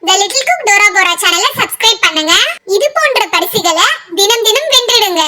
The Little Cook Dora Bora சேனலை subscribe பண்ணுங்க. இது போன்ற பரிசுகளை தினம் தினம் வென்றிடுங்க.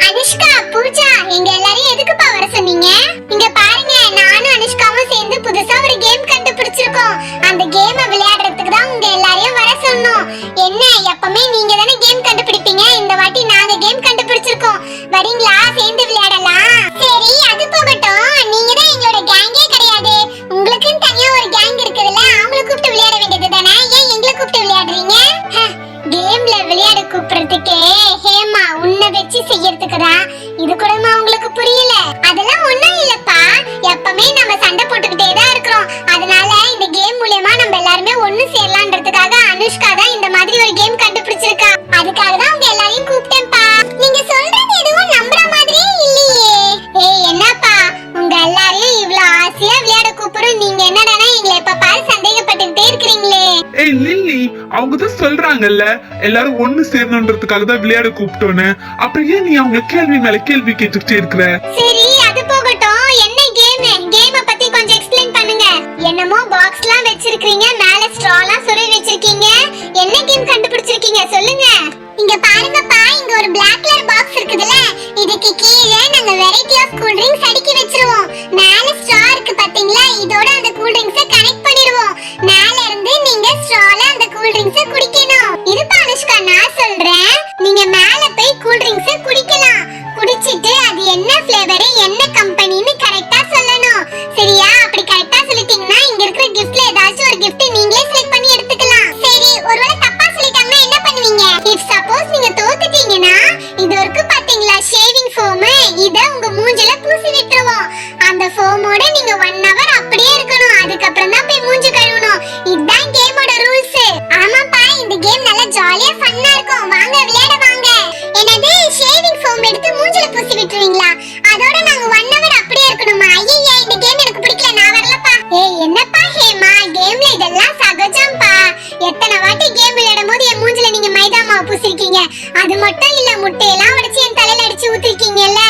அனுஷ்கா, பூஜா, எங்க எல்லாரையும் எதுக்குப்பா வர சொன்னீங்க? இங்க பாருங்க, நானும் அனுஷ்காவும் சேர்ந்து புதுசா ஒரு கேம் கண்டுபிடிச்சிருக்கோம். அந்த கேமை விளையாடுறதுக்கு தான் உங்க எல்லாரையும் வர சொன்னோம். என்ன, எப்பவுமே நீங்க தானே கேம் கண்டுபிடிப்பீங்க. இந்த வாட்டி நாங்க கேம் கண்டுபிடிச்சிருக்கோம். வரீங்களா? சேர்ந்து விளையாடலாம். சரி, அது போகட்டும். நீங்க தான் எங்களோட கேங்கே கிடையாது. உங்களுக்குன்னு தனியா ஒரு கேங் இருக்குதுல்ல, அவங்கள கூப்பிட்டு விளையாட வேண்டியது தானே. ஏன் எங்களை கூப்பிட்டு விளையாடுறீங்க? கேம்ல விளையாட கூப்பிடுறதுக்கே ஹேமா உன்னை வச்சு செய்யறதுக்கு தான். இது கூடமா உங்களுக்கு புரியல? அதெல்லாம் ஒண்ணும் இல்லப்பா. எப்பவுமே நம்ம சண்டை போட்டுக்கிட்டே தான் இருக்கிறோம். அதனால இந்த கேம் மூலமா நம்ம எல்லாருமே ஒண்ணு சேரலாம்ன்றதுக்காக அனுஷ்கா தான் இந்த மாதிரி ஒரு கேம் கண்டுபிடிச்சிருக்கா. அதுக்காக தான் உங்க எல்லாரையும் கூப்பிட்டேன்ப்பா. நீங்க சொல்றது எதுவும் நம்புற மாதிரியே இல்லையே. ஏய், என்னப்பா உங்க எல்லாரையும் இவ்வளவு ஆசையா விளையாட கூப்பிடுறோம், நீங்க என்னடானா எங்களை எப்ப பாரு சந்தேகப்பட்டுக்கிட்டே இருக்கிறீங்களே. ஏய் லில்லி, அவங்க தான் சொல்றாங்கல்ல எல்லாரும் ஒண்ணு சேரணும்ன்றதுக்காக தான் விளையாட கூப்பிட்டோன்னு. அப்புறம் ஏன் நீ அவங்க கேள்வி மேல கேள்வி கேட்டுக்கிட்டே இருக்கிற? சரி, அது போகட்டும். என்ன கேம பத்தி கொஞ்சம் எக்ஸ்பிளைன் பண்ணுங்க. என்னமோ பாக்ஸ்லாம் வச்சிருக்கீங்க, மேல ஸ்ட்ராலாம் சொருவி வச்சிருக்கீங்க. என்ன கேம் கண்டுபிடிச்சிருக்கீங்க சொல்லுங்க. இங்க பாருங்கப்பா, இங்க ஒரு Black கலர் பாக்ஸ் இருக்குதுல, இதுக்கு கீழே நாங்க வெரைட்டி ஆஃப் கூல் ட்ரிங்க்ஸ் அடுக்கி வச்சிருவோம். மேல ஸ்ட்ரா இருக்கு பாத்தீங்களா, இதோட அந்த கூல் ட்ரிங்க்ஸை கனெக்ட் பண்ணிடுவோம். மேல இருந்து நீங்க ஸ்ட்ரால அந்த கூல் ட்ரிங்க்ஸை குடிக்கணும். இதுப்பா அனுஷ்கா, நான் சொல்றேன். நீங்க மேல போய் கூல் ட்ரிங்க்ஸை குடிக்கலாம். குடிச்சிட்டு அது என்ன ஃப்ளேவர், என்ன கம்பெனின்னு கரெக்ட்டா சொல்லணும். சரியா? அப்படி கரெக்ட்டா சொல்லிட்டீங்கன்னா இங்க இருக்கிற கிஃப்ட்ல ஏதாச்சும் ஒரு கிஃப்ட் நீங்களே செலக்ட் பண்ணி எடுத்துக்கலாம். சரி, ஒருவேளை தப்பா சொல்லிட்டாங்கன்னா என்ன பண்ணுவீங்க? இஃப் சப்போஸ் நீங்க தோத்துட்டீங்கன்னா இது இருக்கு பாத்தீங்களா ஷேவிங் ஃபோம், இத உங்க மூஞ்சில பூசி விட்டுருவோம். அந்த ஃபோமோட நீங்க 1 hour அப்படியே இருக்கணும். அதுக்கு அப்புறம் தான் போய் மூஞ்சி கழுவணும். இதுதான் கேமோட ரூல்ஸ். ஆமாப்பா, இந்த கேம் நல்லா ஜாலியா ஃபன்னா இருக்கும். வாங்க விளையாட வாங்க. என்னது, ஷேவிங் ஃபோம் எடுத்து மூஞ்சில பூசி விட்டுருவீங்களா? அதோட நாங்க 1 hour அப்படியே இருக்கணுமா? ஐயே, இந்த கேம் எனக்கு பிடிக்கல, நான் வரலப்பா. ஏய், என்னப்பா ஹேமா, கேம்ல இதெல்லாம் சகஜம்ப்பா. எத்தனை வாட்டி கேம் விளையாடும் போது என் மூஞ்சில நீங்க மைதா மாவு பூசிருக்கீங்க. அது மட்டும் இல்ல, முட்டையெல்லாம் உடைச்சு என் தலையில அடிச்சு ஊத்திருக்கீங்கல்ல.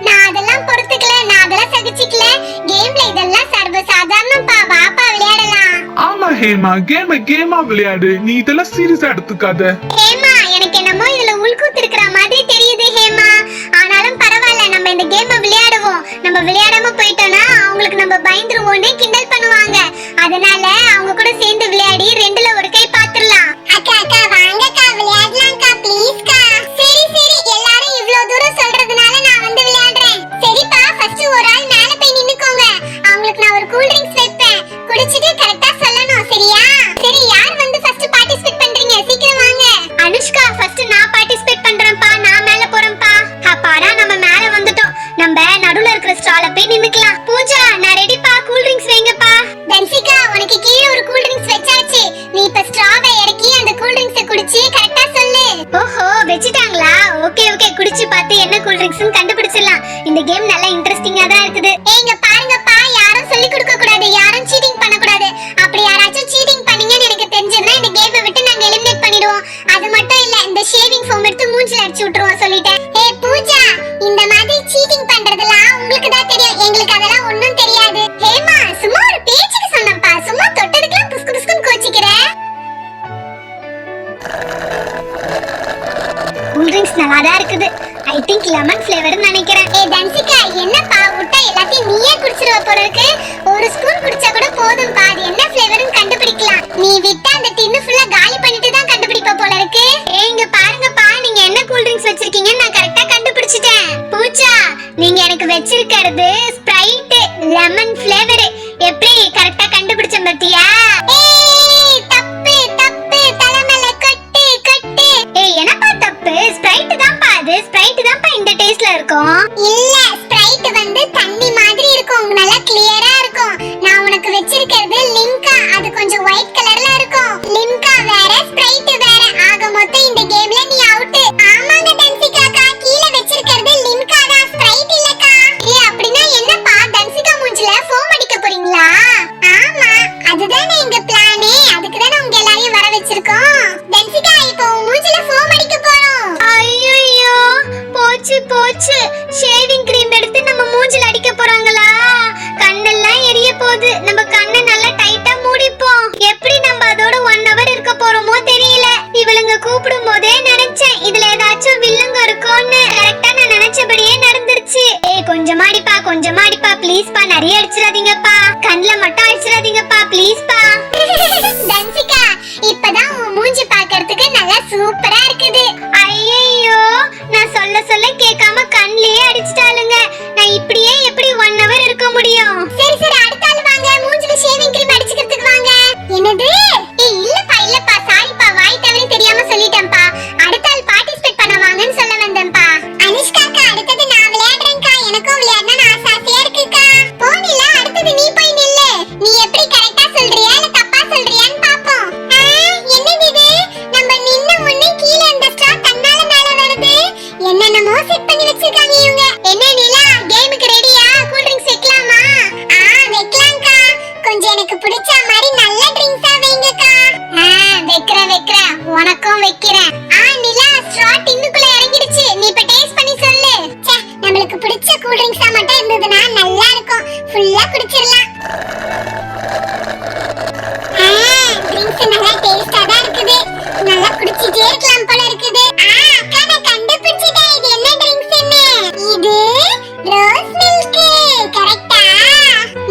நான் அதெல்லாம் பொறுத்துக்கல, நான் அதெல்லாம் சகிச்சுக்கல. கேம்ல இதெல்லாம் சர்வ சாதாரணப்பா. வாப்பா விளையாடலாம். ஆமா ஹேமா, கேமா விளையாடு. நீ இதெல்லாம் சீரியஸா எடுத்துக்காத. ஹேமா, எனக்கு என்னமோ இதுல உள்கூத்து இருக்கிற மாதிரி தெரியுது ஹேமா. ஆனாலும் பரவாயில்ல, நம்ம இந்த கேமை விளையாடுவோம். நம்ம விளையாடாம போயிட்டோம்னா அவங்களுக்கு நம்ம பயந்துருவோம்னு கிண்டல் பண்ணுவாங்க. அதனால அவங்க கூட சேர்ந்து விளையாடி ரெண்டுல ஒரு கை பாத்துறலாம். அக்கா வாங்கக்கா விளையாடலாம்க்கா, ப்ளீஸ்க்கா. சரி எல்லாரும் இவ்ளோ தூரம் சொல்றதுனால நான் வந்து விளையாடுறேன். சரிப்பா, ஃபர்ஸ்ட் ஒரு ஆள் மேல போய் நின்னுக்கோங்க. அவங்களுக்கு நான் ஒரு கூல் ட்ரிங்க்ஸ் வைப்பேன். குடிச்சிட்டு கரெக்ட்டா சொல்லணும். சரியா? சரி, யார் வந்து ஃபர்ஸ்ட் பார்ட்டிசிபேட் பண்றீங்க? சீக்கிரம் வாங்க. அனுஷ்கா, ஃபர்ஸ்ட் நான் பார்ட்டிசிபேட் பண்றேன்ப்பா. நான் மேல போறேன்ப்பா. அப்பாடா, நம்ம மேல வந்துட்டோம். நம்ம நடுவுல இருக்கிற ஸ்டால்ல போய் நின்னுக்கலாம். பூஜா, நான் ரெடிப்பா. கூல் ட்ரிங்க்ஸ் வைங்கப்பா. தன்சிகா, உனக்கு கீழ ஒரு கூல் ட்ரிங்க்ஸ் வெச்சாச்சு. நீ இப்ப ஸ்ட்ராவை இறக்கி அந்த கூல் ட்ரிங்க்ஸை குடிச்சு கரெக்ட்டா சொல்லு. ஓஹோ, வெச்சிட்டாங்களா? ஓகே குடிச்சு பார்த்து என்ன கூல் ட்ரிங்க்ஸ்னு கண்டுபிடிச்சிடலாம். இந்த கேம் நல்லா இன்ட்ரஸ்டிங்கா தான் இருக்குது. ஏங்க பாருங்கப்பா, யாரும் சொல்லி கொடுக்க கூடாது, யாரும் சீட்டிங் பண்ண கூடாது. அப்படி யாராச்சும் சீட்டிங் பண்ணீங்கன்னு எனக்கு தெரிஞ்சதுன்னா இந்த கேமை விட்டு நாங்க எலிமினேட் பண்ணிடுவோம். அது மட்டும் இல்ல, இந்த ஷேவிங் ஃபோம் எடுத்து மூஞ்சில அடிச்சு விட்டுருவோம் சொல்லிட்டேன். ஏய் பூஜா, இந்த மாதிரி சீட்டிங் பண்றதெல்லாம் உங்களுக்கு தான் தெரியும், எங்களுக்கு அதெல்லாம் ஒண்ணும் தெரியாது. ஹேமா, சும்மா ஒரு பேச்சுக்கு சொன்னப்பா. சும்மா தொட்டதுக்குலாம் புஸ்கு புஸ்குன்னு கோச்சிக்கிற. கூல் ட்ரிங்க்ஸ் நல்லா தான் இருக்குது. ஐ திங்க் லெமன் ஃப்ளேவர்னு நினைக்கிறேன். ஏய் தன்சிகா, என்னப்பா விட்டா எல்லாத்தையும் நீயே குடிச்சிருவ போல இருக்கு. ஒரு ஸ்பூன் குடிச்சா கூட போதும்பா. அது என்ன ஃப்ளேவர்னு கண்டுபிடிக்கலாம். நீ விட்டா அந்த டின்னு ஃபுல்லா காலி பண்ணிட்டு தான் கண்டுபிடிப்ப போல இருக்கு. ஏங்க பாருங்கப்பா, நீங்க என்ன கூல் ட்ரிங்க்ஸ் வச்சிருக்கீங்கன்னு நான் கரெக்ட்டா கண்டுபிடிச்சிட்டேன். பூஜா, நீங்க எனக்கு வச்சிருக்கிறது ஸ்ப்ரைட் லெமன் ஃப்ளேவர். எப்படி கரெக்ட்டா கண்டுபிடிச்சேன் பாத்தியா? ஏய் தப்பு தலைமேல கட்டு. ஏய், என்னப்பா தப்பு? ஸ்ப்ரைட் தான்ப்பா. அது ஸ்ப்ரைட் தான்ப்பா இந்த டேஸ்ட்ல இருக்கும். இல்ல, ஸ்ப்ரைட் வந்து தண்ணி மாதிரி இருக்கும், நல்லா கிளியரா இருக்கும். நான் உனக்கு வச்சிருக்கிறது லிம்கா. அது கொஞ்சம் ஒயிட் கலர்ல இருக்கும். லிம்கா வேற, ஸ்ப்ரைட் வேற. ஆக மொத்தம் இந்த கேம்ல நீ அவுட். ஆமாங்க தன்சிகாக்கா, கீழ வச்சிருக்கிறது லிம்கா தான், ஸ்ப்ரைட் இல்லக்கா. ஏய், அப்படினா என்னப்பா, தன்சிகா மூஞ்சில ஃபோம் அடிக்க போறீங்களா? ஆமா, அதுதானே எங்க பிளானே. அதுக்கு தானே உங்க எல்லாரையும் வர வச்சிருக்கோம். தன்சிகா, இப்போ மூஞ்சில ஃபோம் அடிக்க போறோம். ஐயோ, போச்சு ஷேவிங் கிரீம் எடுத்து நம்ம மூஞ்சில அடிக்க போறாங்களா? போகுது. நம்ம கண்ணை நல்லா டைட்டா மூடிப்போம். எப்படி நம்ம அதோட 1 hour இருக்க போறோமோ தெரியல. இவளுங்க கூப்பிடும் போதே நினைச்சேன் இதுல ஏதாச்சும் வில்லங்க இருக்கும்னு. கரெக்டா நான் நினைச்சபடியே நடந்துருச்சு. ஏய் கொஞ்சமாடிப்பா ப்ளீஸ் பா, நிறைய அடிச்சிடாதீங்கப்பா. கண்ணுல மட்டும் அடிச்சிடாதீங்கப்பா ப்ளீஸ் பா. தன்சிகா இப்பதான் உன் மூஞ்சி பார்க்கிறதுக்கு நல்லா சூப்பரா இருக்குது. ஐயோ நான் சொல்ல கேட்காம கண்ணிலேயே அடிச்சிட்டாளுங்க. நான் இப்படியே எப்படி 1 hour இருக்க முடியும்? சரி அடுத்த ஆளு வாங்க, மூஞ்சில ஷேவிங் கிரீம் அடிச்சுக்கிறதுக்கு வாங்க. என்னது? ஏய் இல்லப்பா சாரிப்பா, வாய் தவறி தெரியாம சொல்லிட்டேன்ப்பா. அடுத்த ஆள் பார்ட்டிசிபேட் பண்ண வாங்கன்னு சொல்ல வந்தேன்ப்பா. அனுஷ்காக்கா அடுத்தது நான் விளையாடுறேன்க்கா. எனக்கும் விளையாடணும்னு ஆசையா இருக்குக்கா. போனில அடுத்தது நீ போய் நில்லு. நீ எப்படி கரெக்ட்டா சொல்றியா இல்ல தப்பா சொல்றியான்னு பாப்போம். என்னது இது? நம்ம நின்ன உடனே கீழ இந்த ஸ்ட்ரா தன்னால மேல வருது. என்னென்னமோ செட் பண்ணி வச்சிருக்காங்க இவங்க. என்ன நிலா கேமுக்கு ரெடியா? கூல் ட்ரிங்க்ஸ் வைக்கலாமா? வைக்கலாம்க்கா. கொஞ்சம் எனக்கு பிடிச்ச மாதிரி நல்ல ட்ரிங்க்ஸா வைங்கக்கா. வைக்கிறேன் உனக்கும் வைக்கிறேன். நிலா ஸ்ட்ரா டின்னுக்குள்ள இறங்கிடுச்சு. நீ இப்ப டேஸ்ட் பண்ணி சொல்லு. நம்மளுக்கு பிடிச்ச கூல் ட்ரிங்க்ஸா மட்டும் இருந்ததுன்னா நல்லா இருக்கும். ஃபுல்லா குடிச்சிரலாம். ட்ரிங்க்ஸ் நல்லா டேஸ்டா தான் இருக்குது. நல்லா குடிச்சிட்டே இருக்கலாம் போல இருக்குது. அக்கா நான் கண்டுபிடிச்சிட்டேன் இது என்ன ட்ரிங்க்ஸ்னு. இது ரோஸ் மில்க். கரெக்ட்டா?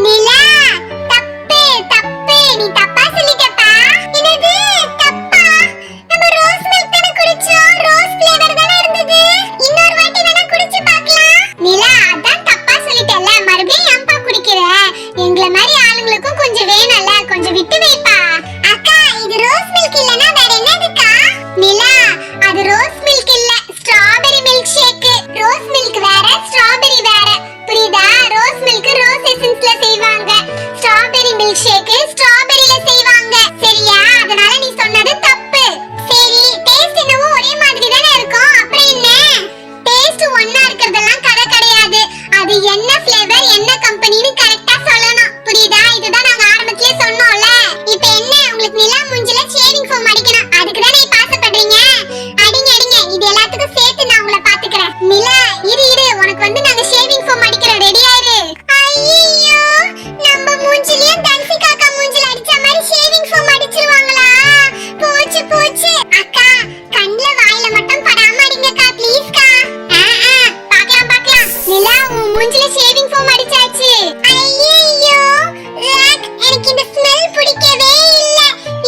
நிலா தப்பு நீ தப்பா சொல்லிட்டப்பா. என்னது தப்பா? நம்ம ரோஸ் மில்க் தான குடிச்சோம். ரோஸ் ஃப்ளேவர் தான இருந்தது. இன்னொரு வாட்டி வேணா குடிச்சு பார்க்கலாம். நிலா அதான் தப்பா சொல்லிட்டல, மறுபடியும் ஏன்பா குடிக்கிற? எங்கள மாதிரி ஆளுங்களுக்கும் கொஞ்சம் வேணும்ல, கொஞ்சம் விட்டு வைப்பா. அக்கா இது ரோஸ் மில்க் இல்லனா வேற என்னதுக்கா? நிலா அது ரோஸ் மில்க் இல்ல, strawberry milkshake. Rose milk வேற ஸ்ட்ராபெரி வேற, புரியுதா? ரோஸ் மில்க் ரோஸ் எசன்ஸ்ல செய்வாங்க, ஸ்ட்ராபெரி மில்க் ஷேக் ஸ்ட்ராபெரில செய்வாங்க. சரியா? அதனால நீ சொன்னது தப்பு. சரி டேஸ்ட் என்னவோ ஒரே மாதிரி தானே இருக்கும், அப்புறம் என்ன? டேஸ்ட் ஒண்ணா இருக்கிறதெல்லாம் கதை கிடையாது. அது என்ன ஃப்ளேவர் என்ன கம்பெனின்னு கரெக்ட்டா சொல்லணும், புரியுதா? இதுதான் நாங்க ஆரம்பத்திலே சொன்னோம்ல. இப்போ என்ன உங்களுக்கு நிலா மூஞ்சில ஷேவிங் ஃபோம் அடிக்கணும், அதுக்கு தானே பாசப்படுறீங்க? அடிங்க இது எல்லாத்துக்கும் சேர்த்து நான் உங்களை பாத்துக்கறேன். நிலா இரு உனக்கு வந்து நாங்க ஷேவிங் ஃபோம் அடிக்கிறோம், ரெடியா இரு. ஐயோ நம்ம மூஞ்சிலயும் தன்சிகாக்கா மூஞ்சில அடிச்ச மாதிரி ஷேவிங் ஃபோம் அடிச்சிருவாங்களா? போச்சு அக்கா கண்ணுல வாயில மட்டும் படாம அடிங்கக்கா ப்ளீஸ்க்கா. பார்க்கலாம். நிலா உன் மூஞ்சில ஷேவிங் ஃபோம் அடிச்சாச்சு. ஐயோ எனக்கு இந்த ஸ்மெல் பிடிக்கவே இல்ல.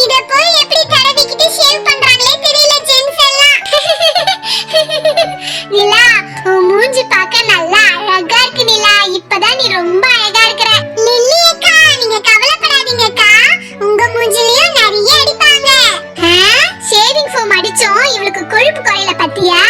இத போய் எப்படி தடவிக்கிட்டு ஷேவ் பண்றாங்களே தெரியல ஜென்ஸ் எல்லாம். நிலா உன் மூஞ்சி பார்க்க நல்லா அழகா இருக்கு நிலா. இப்பதான் நீ ரொம்ப அழகா இருக்கற. லில்லி அக்கா நீங்க கவலைப்படாதீங்கக்கா, உங்க மூஞ்சிலயும் நிறைய அடிப்பாங்க. ஷேவிங் ஃபோம் அடிச்சோம் இவளுக்கு கொழுப்பு குறையல பத்தியா?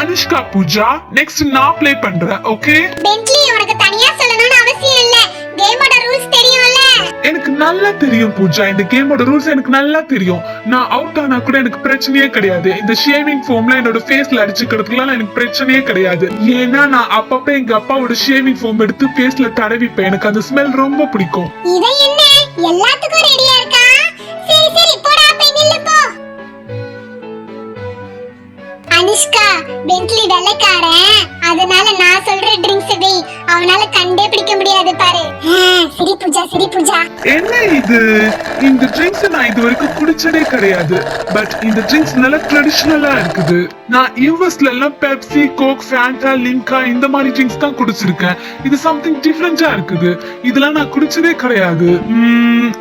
அனுஷ்கா பூஜா நெக்ஸ்ட் நான் ப்ளே பண்றேன். ஓகே பென்ட்லி உனக்கு தனியா சொல்லணும்னு அவசியம் இல்ல, கேமோட ரூல்ஸ் தெரியும்ல. எனக்கு நல்லா தெரியும் பூஜா, இந்த கேமோட ரூல்ஸ் எனக்கு நல்லா தெரியும். நான் அவுட் ஆனா கூட எனக்கு பிரச்சனையே கிடையாது. இந்த ஷேவிங் ஃபோம்ல என்னோட ஃபேஸ்ல அடிச்சுக்கிறதுக்குலாம் எனக்கு பிரச்சனையே கிடையாது. ஏன்னா நான் அப்பப்ப எங்க அப்பாவோட ஷேவிங் ஃபோம் எடுத்து ஃபேஸ்ல தடவிப்பேன். எனக்கு அந்த ஸ்மெல் ரொம்ப பிடிக்கும். இது என்ன எல்லாத்துக்கும் ரெடியா இருக்கா? சரி போடா போய் நில்லு போ. அனுஷ்கா பென்ட்லி வெள்ளைக்காரன், அதனால நான் சொல்ற ட்ரிங்க்ஸ் வை, அவனால கண்டே பிடிக்க முடியாது பாரு. சரி பூஜா என்ன இது? இந்த ட்ரிங்க்ஸ் நான் இது வரைக்கும் குடிச்சதே கிடையாது. பட் இந்த ட்ரிங்க்ஸ் நல்லா ட்ரெடிஷனலா இருக்குது. நான் யூஎஸ்ல எல்லாம் பெப்சி கோக் ஃபேண்டா லிம்கா இந்த மாதிரி ட்ரிங்க்ஸ் தான் குடிச்சிருக்கேன். இது சம்திங் டிஃபரண்டா இருக்குது. இதெல்லாம் நான் குடிச்சதே கிடையாது.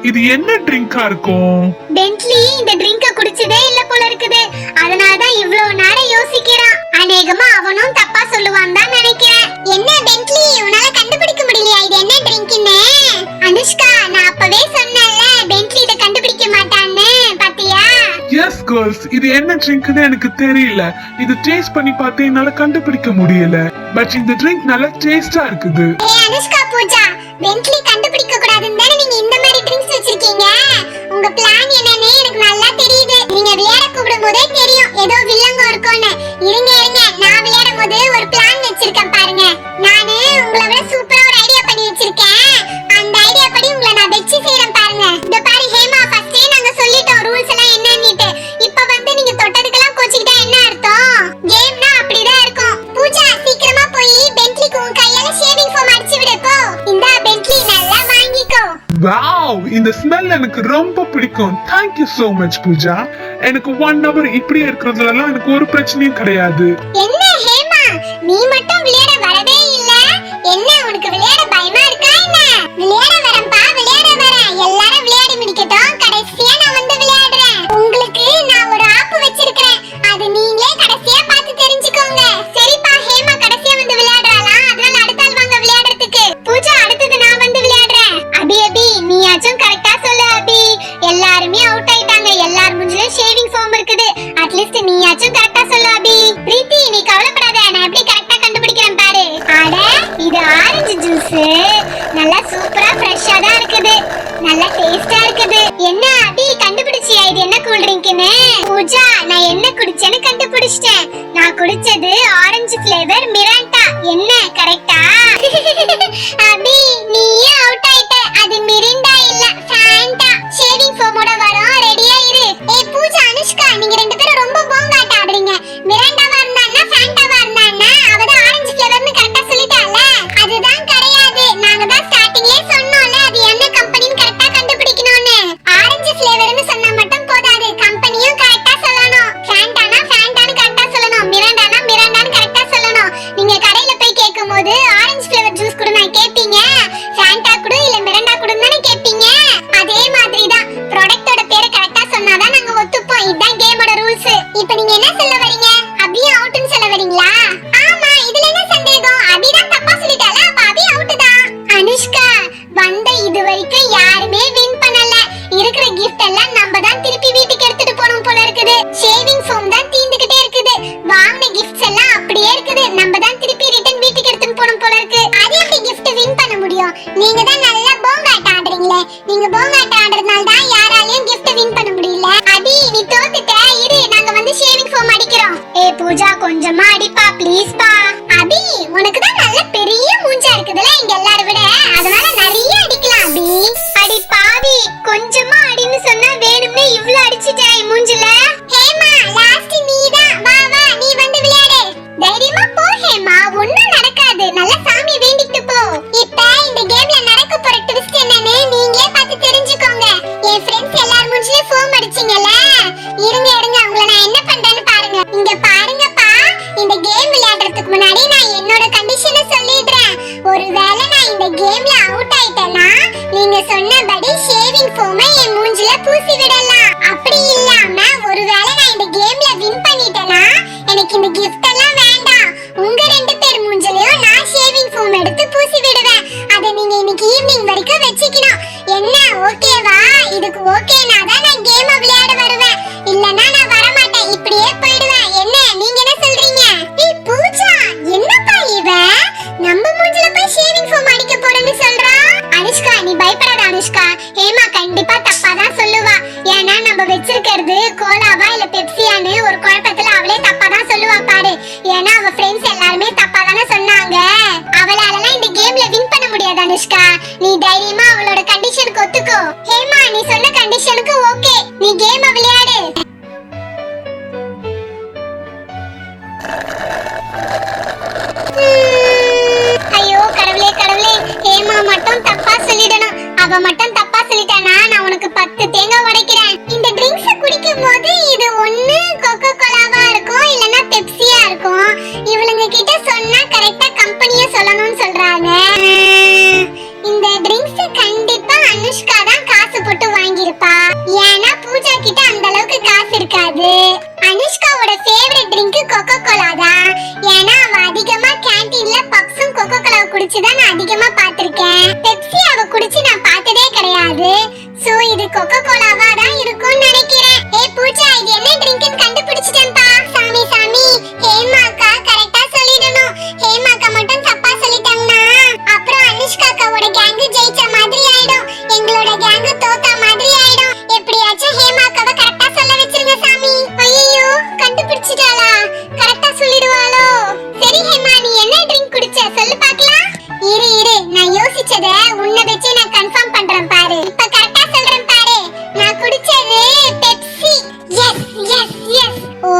இது என்ன ட்ரிங்கா இருக்கும்? பென்ட்லி இந்த ட்ரிங்க குடிச்சதே இல்ல போல இருக்குது, அதனால தான் இவ்வளவு நேரம் யோசிக்கிறான். அநேகமா அவனும் தப்பா சொல்லுவான் தான் நினைக்கிறேன். என்ன பென்ட்லி உன்னால கண்டுபிடிக்க முடியலையா இது என்ன ட்ரிங்க்னு? அனுஷ்கா நான் அப்பவே சொன்னேன்ல பென்ட்லி இத கண்டுபிடிக்க மாட்டான்னு, பாத்தியா? எஸ் கேர்ள்ஸ், இது என்ன ட்ரிங்க்னு எனக்கு தெரியல. இது டேஸ்ட் பண்ணி பார்த்தே என்னால கண்டுபிடிக்க முடியல. பட் இந்த ட்ரிங்க் நல்ல டேஸ்டா இருக்குது. அனுஷ்கா பூஜா பென்ட்லி கண்டுபிடிக்க கூடாதுன்னு தானே நீங்க இந்த மாதிரி ட்ரிங்க்ஸ் வச்சிருக்கீங்க. உங்க பிளான் என்னன்னு எனக்கு நல்லா தெரியுது. நீங்க விளையாட கூப்பிடும் போதே தெரியும் ஏதோ வில்லங்க இருக்கும்னு. இருங்க நான் விளையாடும் போது ஒரு பிளான் வச்சிருக்கேன் பாருங்க. நானு உங்களை விட சூப்பரா ஒரு ஐடியா பண்ணி வச்சிருக்கேன். அந்த ஐடியா படி உங்களை நான் வெச்சு செய்றேன் பாருங்க. இந்த பாரு ஹேமா, ஃபர்ஸ்டே நாங்க சொல்லிட்டோம் ரூல்ஸ் எல்லாம் என்னன்னுட்டு. இப்போ வந்து நீங்க தொட்டதுக்கெல்லாம் கோச்சிக்கிட்டா என்ன அர்த்தம்? கேம்னா அப்படிதான் இருக்கும். பூஜா சீக்கிரமா போய் பென்ட்லிக்கு உன் கையால ஷேவிங் ஃபோம் அடிச்சு விடு போ. இந்தா பென்ட்லி நல்லா வாங்கிக்கோ. வாவ், இந்த ஸ்மெல் எனக்கு ரொம்ப பிடிக்கும். Thank you so much Pooja. எனக்கு 1 hour இப்படியே இருக்கிறதுலாம் எனக்கு ஒரு பிரச்சனையும் கிடையாது. என்ன ஹேமா, நீ மட்டும் விளையாட வரவே இல்ல? என்ன உனக்கு விளையாட பயமா இருக்கா என்ன? விளையாட வரேன்பா, விளையாட வரேன். எல்லாரும் விளையாடி முடிக்கட்டும், கடைசியா நான் வந்து விளையாடுறேன். உங்களுக்கு நான் ஒரு ஆப் வச்சிருக்கேன், அது நீங்களே கடைசியா பார்த்து தெரிஞ்சுக்கோங்க. சரிப்பா, ஹேமா கடைசியா வந்து விளையாடுறாளா? அதனால அடுத்த ஆள் வாங்க விளையாடுறதுக்கு. பூஜா, அடுத்தது நான் வந்து விளையாடுறேன். அபி நீயாச்சும் கரெக்ட்டா சொல்லு அபி. எல்லாருமே அவுட் ஆயிட்டாங்க. எல்லார் மூஞ்சிலயும் ஷேவிங் ஃபோம் இருக்குது. அட்லீஸ்ட் நீயாச்சும் கரெக்ட்டா சொல்லு அபி. பிரீத்தி, நீ கவலைப்படாத, நான் எப்படி கரெக்ட்டா கண்டுபிடிக்கிறேன் பாரு. அட, இது ஆரஞ்சு ஜூஸ். நல்லா சூப்பரா ஃப்ரெஷ்ஷா தான் இருக்குது. நல்லா டேஸ்டா இருக்குது. என்ன அபி, கண்டுபிடிச்சியா இது என்ன கூல் ட்ரிங்க்னு? பூஜா, நான் என்ன குடிச்சேன்னு கண்டுபிடிச்சிட்டேன். நான் குடிச்சது ஆரஞ்சு ஃப்ளேவர் மிராண்டா. என்ன கரெக்ட்டா? அபி, நீயே அவுட் ஆயிட்ட. அது மிரிண்டா இல்ல, ஃபேண்டா. ஷேவிங் ஃபோமோட வரோம், ரெடியா இரு. ஏய் பூஜா, அனுஷ்கா, நீங்க ரெண்டு பேரும் ரொம்ப போங்காட்ட ஆடுறீங்க. மிராண்டாவா இருந்தான்னா ஃபேண்டாவா இருந்தான்னா அவ தான் ஆரஞ்சு ஃப்ளேவர்னு கரெக்ட்டா சொல்லிட்டால. அதுதான் கிடையாது. நாங்க தான் ஸ்டார்டிங்லயே சொன்னோம்ல, அது என்ன கம்பெனின்னு கரெக்ட்டா கண்டுபிடிக்கணும்னு. ஆரஞ்சு ஃப்ளேவர்னு சொன்னா மட்டும் போதாது, கம்பெனியும் கரெக்ட்டா சொல்லணும். ஃபேண்டானா ஃபேண்டான்னு கரெக்ட்டா சொல்லணும். மிராண்டானா மிராண்டான்னு கரெக்ட்டா சொல்லணும். நீங்க கடையில போய் கேக்கும்போது ஆரஞ்சு ஃப்ளேவர் ஜூஸ் குடு நான் கேப்பீங்க, ஃபேண்டா குடு இல்ல மிராண்டா குடுன்னு தானே கேப்பீங்க. அதே மாதிரி தான் ப்ராடக்ட்டோட பேரை கரெக்ட்டா சொன்னாதான் நாங்க ஒத்துப்போம். இதான் கேமோட ரூல்ஸ். இப்போ நீங்க என்ன சொல்ல வரீங்க? அபியா அவுட்னு சொல்ல வரீங்களா? ஆமா, இதுல என்ன சந்தேகம்? அபி தான் தப்பா சொல்லிட்டால, அப்ப அபி அவுட் தான். அனுஷ்கா, வந்த இது வரைக்கும் யாருமே வின் பண்ணல. இருக்கிற gift எல்லாம் நம்ம தான் திருப்பி வீட்டுக்கு எடுத்துட்டு போறோம் போல இருக்குது. ஷேவிங் ஃபோம் தான் தீந்துக்கிட்டே இருக்குது. வாங்கின gifts எல்லாம் அப்படியே இருக்குது. நம்ம தான் திருப்பி ரிட்டர்ன் வீட்டுக்கு எடுத்துட்டு போறோம் போல இருக்கு. அது எப்படி gift வின் பண்ண முடியும்? நீங்க தான் நல்லா போங்காட்ட ஆடுறீங்களே. நீங்க போங்காட்ட ஆடுறதுனால தான் யாராலயும் gift வின் பண்ண முடியல. அபி, நீ தோத்துட்ட. இரு, நாங்க வந்து ஷேவிங் ஃபோம் அடிக்கிறோம். ஏய் பூஜா, கொஞ்சமா அடிப்பா ப்ளீஸ் பா. அபி, உனக்கு தான் நல்ல பெரிய மூஞ்சா இருக்குதுல இங்க எல்லாரும் விட, அதனால நிறைய அடிக்கலாம் அபி. அடி பாவி, கொஞ்சமா அடின்னு சொன்னா வேணும்னே இவ்ளோ அடிச்சிட்டேன் மூஞ்சில. ஹேமா, லாஸ்ட் நீதான். வா வா, நீ வந்து விளையாடு. தைரியமா போ ஹேமா, ஒண்ணும் நடக்காது. நல்ல சாமி வேண்டிட்டு போ. இப்ப இந்த கேம்ல நடக்க போற ட்விஸ்ட் என்னன்னு நீங்களே பார்த்து தெரிஞ்சுக்கோங்க. என் ஃப்ரெண்ட்ஸ் எல்லாரும் மூஞ்சில ஃபோம் அடிச்சீங்கல, இருங்க உங்களை நான் என்ன பண்றேன்னு பாருங்க. இங்க பாருங்கப்பா, இந்த கேம் விளையாடுறதுக்கு முன்னாடி நான் என்னோட கண்டிஷனை சொல்லிடுறேன். ஒருவேளை நான் இந்த கேம்ல அவுட் ஆயிட்டேனா, நீங்க சொன்னபடி ஷேவிங் ஃபோமை என் மூஞ்சில பூசி விடலாம். அப்படி இல்லாம ஒருவேளை நான் இந்த கேம்ல வின் பண்ணிட்டேனா, எனக்கு இந்த கிஃப்ட் எல்லாம் வேண்டாம். உங்க ரெண்டு பேர் மூஞ்சிலயும் நான் ஷேவிங் ஃபோம் எடுத்து பூசி விடுவேன். அதை நீங்க இன்னைக்கு ஈவினிங் வரைக்கும் வச்சுக்கணும். என்ன ஓகேவா? இதுக்கு ஓகேனா தான் நான் கேம் விளையாட வருவேன். இல்லனா நான் வர மாட்டேன், இப்படியே போய்டுவேன். என்ன நீங்க என்ன சொல்றீங்க? ஏய் பூஜா, என்னப்பா இவ நம்ம மூஞ்சில போய் ஷேவிங் ஃபோம் அடிக்க போறேன்னு சொல்றா? அனுஷ்கா, நீ பயப்படாத அனுஷ்கா. ஹேமா கண்டிப்பா தப்பா தான் சொல்லுவா. ஏன்னா நம்ம வச்சிருக்கிறது கோலாவா இல்ல பெப்சியான்னு ஒரு குழப்பத்துல அவளே தப்பா தான் சொல்லுவா பாரு. ஏன்னா அவ ஃப்ரெண்ட்ஸ் எல்லாருமே தப்பா தானே சொன்னாங்க. அவளாலலாம் இந்த கேம்ல வின் பண்ண முடியாது அனுஷ்கா. நீ தைரியமா அவளோட கண்டிஷனுக்கு ஒத்துக்கோ. ஹேமா, நீ சொன்ன கண்டிஷனுக்கு ஓகே, நீ கேம் விளையாடு. ஐயோ கடவுளே கடவுளே, ஹேமா மட்டும் தப்பா சொல்லிடணும். அவ மட்டும் தப்பா சொல்லிட்டானா நான் உனக்கு 10 தேங்காய் உடைக்கிறேன். இந்த ட்ரிங்க்ஸ் குடிக்கும் போது இது ஒண்ணு கோகோ கோலாவா இருக்கும், இல்லனா பெப்சியா இருக்கும். இவளுங்க கிட்ட சொன்னா கரெக்ட்டா கம்பெனியை சொல்லணும்னு சொல்றாங்க. இந்த ட்ரிங்க்ஸ் கண்டிப்பா அனுஷ்கா தான் காசு போட்டு வாங்கியிருப்பா. ஏன்னா பூஜா கிட்ட அந்த அளவுக்கு காசு இருக்காது. அனுஷ்காவோட ஃபேவரட் ட்ரிங்க் கோகோ கோலா தான். ஏன்னா அவ அதிகமா கேண்டீன்ல பப்ஸும் கோகோ கோலா குடிச்சுதான் நான் அதிகமா பாத்திருக்கேன். பெப்சி அவ குடிச்சு நான் பார்த்ததே கிடையாது. சோ இது கோகோ கோலாவா தான் இருக்கும்னு நினைக்கிறேன். ஏய் பூஜா, இது என்ன ட்ரிங்க்னு கண்டுபிடிச்சிட்டேன்பா. சாமி சாமி, ஹேமாக்கா கரெக்ட்டா சொல்லிடணும். ஹேமாக்கா மட்டும் தப்பா சொல்லிட்டாங்கன்னா அப்புறம் அனுஷ்காவோட கேங் ஜெயிச்ச மாதிரி ஆயிடும், எங்களோட கேங் தோத்த மாதிரி ஆயிடும். எப்படியாச்சும் ஹேமாக்காவை கரெக்ட்டா சொல்ல வச்சிருங்க சாமி. ஐயோ, கண்டுபிடிச்சிட்டாளா? கரெக்ட்டா சொல்லிடுவாளோ? சரி ஹேமா, நீ என்ன ட்ரிங்க் குடிச்ச சொல்லு பார்க்கலாம். இரு நான் யோசிச்சத உன்னை வெச்சு நான் கன்ஃபார்ம் பண்றேன் பாரு. இப்ப கரெக்ட்டா சொல்றேன் பாரு. நான் குடிச்சது பெப்சி. Yes yes yes. ஓ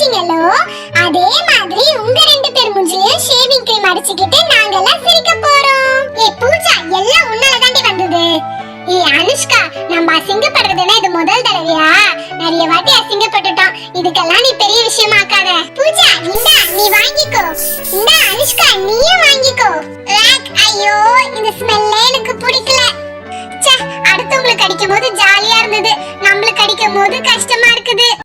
சிரிச்சீங்களோ அதே மாதிரி உங்க ரெண்டு பேர் மூஞ்சிலயும் ஷேவிங் கிரீம் அடிச்சுக்கிட்டு நாங்கெல்லாம் சிரிக்க போறோம். பூஜா எல்லாம் உன்னால தாண்டி வந்தது. அனுஷ்கா, நம்ம அசிங்கப்படுறதுன்னா இது முதல் தடவையா? நிறைய வாட்டி அசிங்கப்பட்டுட்டோம். இதுக்கெல்லாம் நீ பெரிய விஷயமாக்காத. பூஜா இந்தா நீ வாங்கிக்கோ. இந்தா அனுஷ்கா நீயும் வாங்கிக்கோ. ஐயோ இந்த ஸ்மெல்லே எனக்கு பிடிக்கல. அடுத்தவங்களுக்கு அடிக்கும் போது ஜாலியா இருந்தது, நம்மளுக்கு அடிக்கும் போது கஷ்டமா